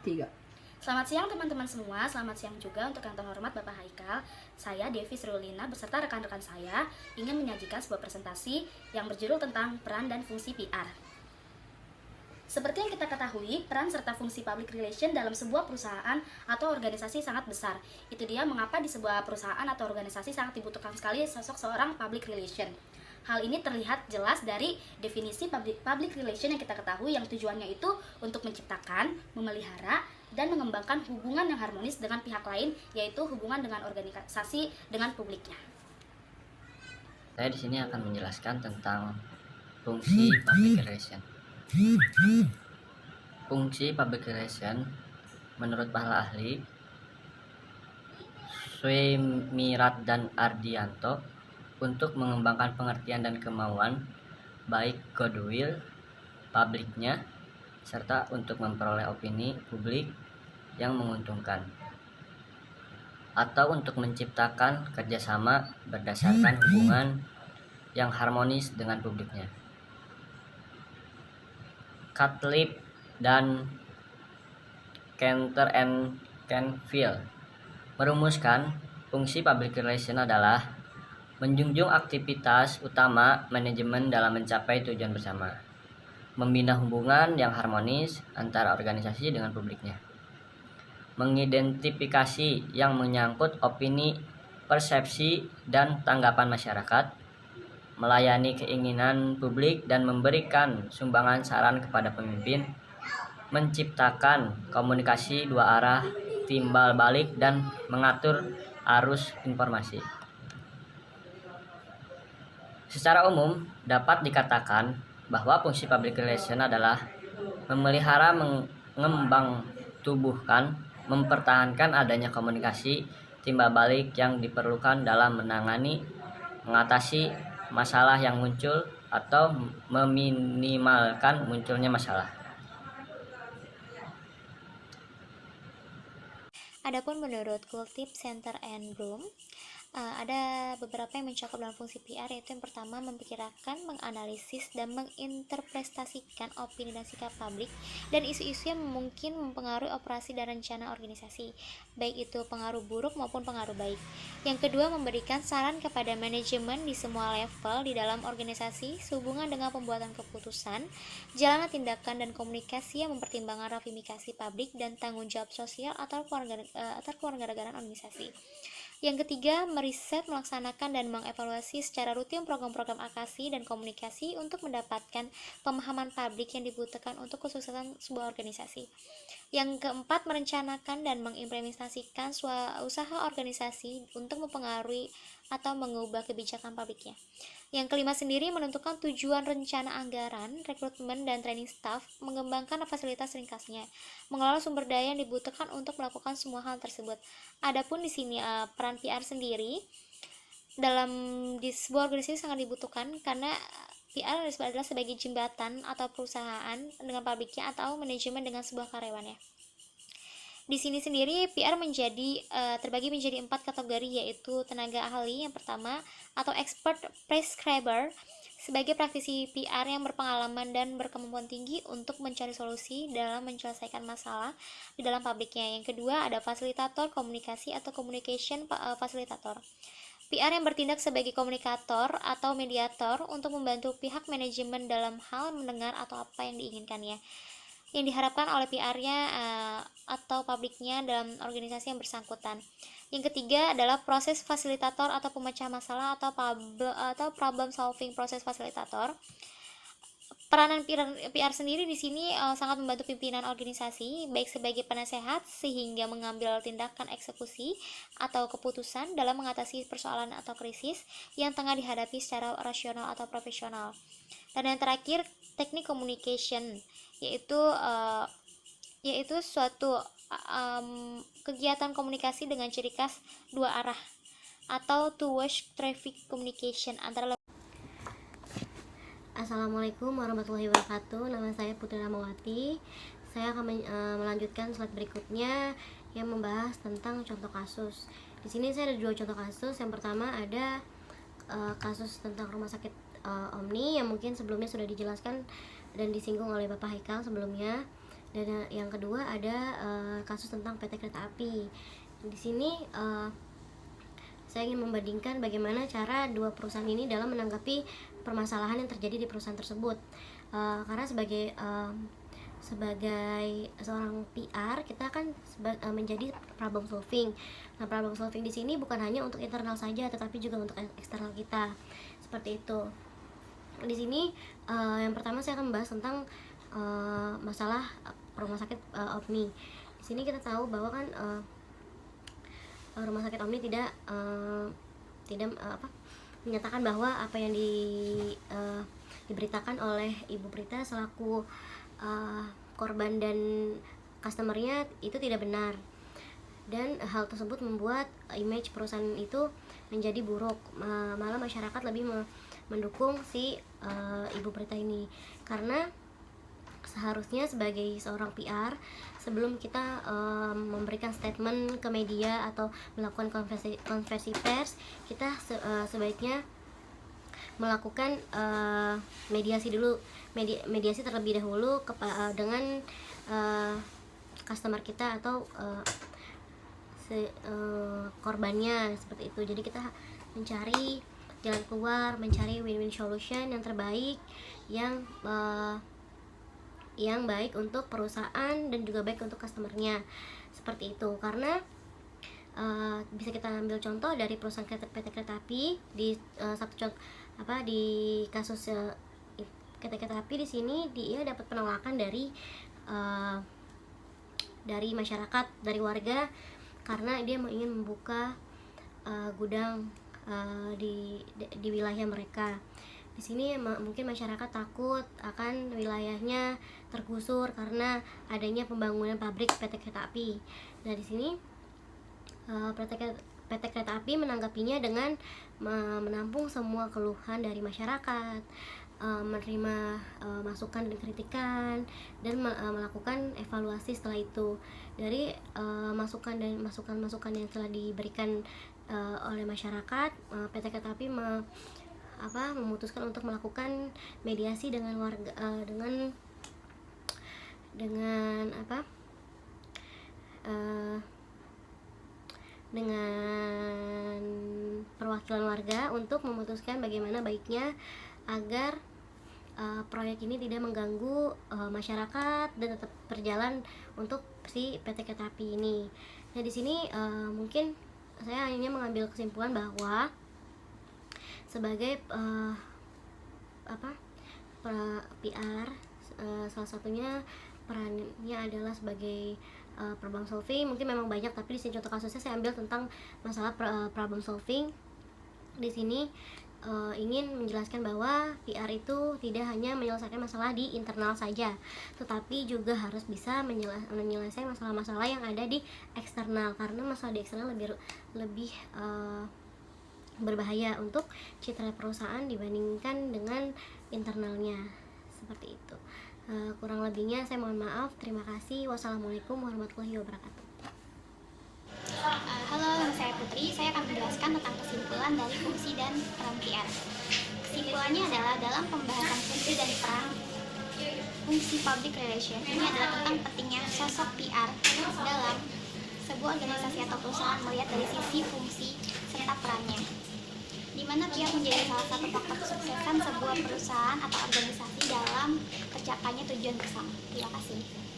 Tiga. Selamat siang teman-teman semua, selamat siang juga untuk yang terhormat Bapak Haikal. Saya Devi Sriulina beserta rekan-rekan saya ingin menyajikan sebuah presentasi yang berjudul tentang peran dan fungsi PR. Seperti yang kita ketahui, peran serta fungsi public relation dalam sebuah perusahaan atau organisasi sangat besar. Itu dia mengapa di sebuah perusahaan atau organisasi sangat dibutuhkan sekali sosok seorang public relation. Hal ini terlihat jelas dari definisi public relation yang kita ketahui, yang tujuannya itu untuk menciptakan, memelihara, dan mengembangkan hubungan yang harmonis dengan pihak lain, yaitu hubungan dengan organisasi dengan publiknya. Saya di sini akan menjelaskan tentang fungsi public relation. Fungsi public relation menurut para ahli Swemirat dan Ardianto untuk mengembangkan pengertian dan kemauan baik goodwill publiknya serta untuk memperoleh opini publik yang menguntungkan, atau untuk menciptakan kerjasama berdasarkan hubungan yang harmonis dengan publiknya. Cutlip dan Cantor and Canfield merumuskan fungsi public relation adalah menjunjung aktivitas utama manajemen dalam mencapai tujuan bersama, membina hubungan yang harmonis antara organisasi dengan publiknya, mengidentifikasi yang menyangkut opini, persepsi, dan tanggapan masyarakat, melayani keinginan publik dan memberikan sumbangan saran kepada pemimpin, menciptakan komunikasi dua arah, timbal balik, dan mengatur arus informasi. Secara umum, dapat dikatakan bahwa fungsi public relation adalah memelihara, mengembang tubuhkan, mempertahankan adanya komunikasi timbal balik yang diperlukan dalam menangani, mengatasi masalah yang muncul atau meminimalkan munculnya masalah. Adapun menurut Cultip Center and Bloom, ada beberapa yang mencakup dalam fungsi PR, yaitu yang pertama memperkirakan, menganalisis, dan menginterpretasikan opini dan sikap publik dan isu-isu yang mungkin mempengaruhi operasi dan rencana organisasi, baik itu pengaruh buruk maupun pengaruh baik. Yang kedua, memberikan saran kepada manajemen di semua level di dalam organisasi sehubungan dengan pembuatan keputusan, jalannya tindakan dan komunikasi yang mempertimbangkan ramifikasi publik dan tanggung jawab sosial atau kewarganegaraan organisasi. Yang ketiga, meriset, melaksanakan, dan mengevaluasi secara rutin program-program advokasi dan komunikasi untuk mendapatkan pemahaman publik yang dibutuhkan untuk kesuksesan sebuah organisasi. Yang keempat, merencanakan dan mengimplementasikan usaha organisasi untuk mempengaruhi atau mengubah kebijakan publiknya. Yang kelima sendiri, menentukan tujuan rencana anggaran, rekrutmen, dan training staff, mengembangkan fasilitas ringkasnya, mengelola sumber daya yang dibutuhkan untuk melakukan semua hal tersebut. Adapun di sini peran PR sendiri di sebuah organisasi sangat dibutuhkan, karena PR adalah sebagai jembatan atau perusahaan dengan publiknya atau manajemen dengan sebuah karyawannya. Di sini sendiri PR terbagi menjadi 4 kategori, yaitu tenaga ahli yang pertama atau expert prescriber, sebagai praktisi PR yang berpengalaman dan berkemampuan tinggi untuk mencari solusi dalam menyelesaikan masalah di dalam publiknya. Yang kedua ada fasilitator komunikasi atau communication facilitator. PR yang bertindak sebagai komunikator atau mediator untuk membantu pihak manajemen dalam hal mendengar atau apa yang diinginkannya, yang diharapkan oleh PR-nya atau publiknya dalam organisasi yang bersangkutan. Yang ketiga adalah proses fasilitator atau pemecah masalah atau problem solving proses fasilitator. Peranan PR sendiri di sini sangat membantu pimpinan organisasi, baik sebagai penasehat sehingga mengambil tindakan eksekusi atau keputusan dalam mengatasi persoalan atau krisis yang tengah dihadapi secara rasional atau profesional. Dan yang terakhir, teknik communication, yaitu suatu kegiatan komunikasi dengan ciri khas dua arah atau two-way traffic communication antara. Assalamualaikum warahmatullahi wabarakatuh. Nama saya Putri Ramawati. Saya akan melanjutkan slide berikutnya yang membahas tentang contoh kasus. Di sini saya ada 2 contoh kasus. Yang pertama ada kasus tentang rumah sakit Omni yang mungkin sebelumnya sudah dijelaskan dan disinggung oleh Bapak Haikal sebelumnya. Dan yang kedua ada kasus tentang PT Kereta Api. Di sini saya ingin membandingkan bagaimana cara dua perusahaan ini dalam menanggapi permasalahan yang terjadi di perusahaan tersebut. Karena sebagai seorang PR, kita kan menjadi problem solving. Nah, problem solving di sini bukan hanya untuk internal saja, tetapi juga untuk eksternal kita. Seperti itu. Di sini yang pertama saya akan membahas tentang masalah rumah sakit Omni. Di sini kita tahu bahwa kan rumah sakit Omni tidak menyatakan bahwa apa yang diberitakan oleh Ibu Prita selaku korban dan customernya itu tidak benar, dan hal tersebut membuat image perusahaan itu menjadi buruk. Malah masyarakat lebih mendukung si Ibu Prita ini, karena seharusnya sebagai seorang PR, sebelum kita memberikan statement ke media atau melakukan konversi pers, kita sebaiknya melakukan mediasi terlebih dahulu dengan customer kita atau korbannya, seperti itu. Jadi kita mencari jalan keluar, mencari win-win solution yang terbaik, yang baik untuk perusahaan dan juga baik untuk customernya, seperti itu. Karena bisa kita ambil contoh dari perusahaan PT Kereta Api di di kasus PT Kereta Api. Di sini dia dapat penolakan dari masyarakat, dari warga, karena dia ingin membuka gudang di wilayah mereka. Di sini mungkin masyarakat takut akan wilayahnya tergusur karena adanya pembangunan pabrik PT Kereta Api. Nah, di sini PT Kereta Api menanggapinya dengan menampung semua keluhan dari masyarakat, menerima masukan dan kritikan, dan melakukan evaluasi setelah itu. Dari masukan yang telah diberikan oleh masyarakat, PT Kereta Api memutuskan untuk melakukan mediasi dengan warga, dengan perwakilan warga untuk memutuskan bagaimana baiknya agar proyek ini tidak mengganggu masyarakat dan tetap berjalan untuk si PT Kereta Api ini. Nah, di sini mungkin saya hanya mengambil kesimpulan bahwa sebagai PR, salah satunya perannya adalah sebagai problem solving. Mungkin memang banyak, tapi di sini contoh kasusnya saya ambil tentang masalah problem solving. Di sini ingin menjelaskan bahwa PR itu tidak hanya menyelesaikan masalah di internal saja, tetapi juga harus bisa menyelesaikan masalah-masalah yang ada di eksternal, karena masalah di eksternal lebih berbahaya untuk citra perusahaan dibandingkan dengan internalnya, seperti itu. Kurang lebihnya saya mohon maaf. Terima kasih. Wassalamualaikum warahmatullahi wabarakatuh. Halo, nama saya Putri. Saya akan menjelaskan tentang kesimpulan dari fungsi dan peran PR. Kesimpulannya adalah dalam pembahasan fungsi dan peran fungsi public relation, ini adalah tentang pentingnya sosok PR dalam sebuah organisasi atau perusahaan melihat dari sisi fungsi serta perannya, di mana PR menjadi salah satu faktor kesuksesan sebuah perusahaan atau organisasi dalam tercapainya tujuan bersama. Terima kasih.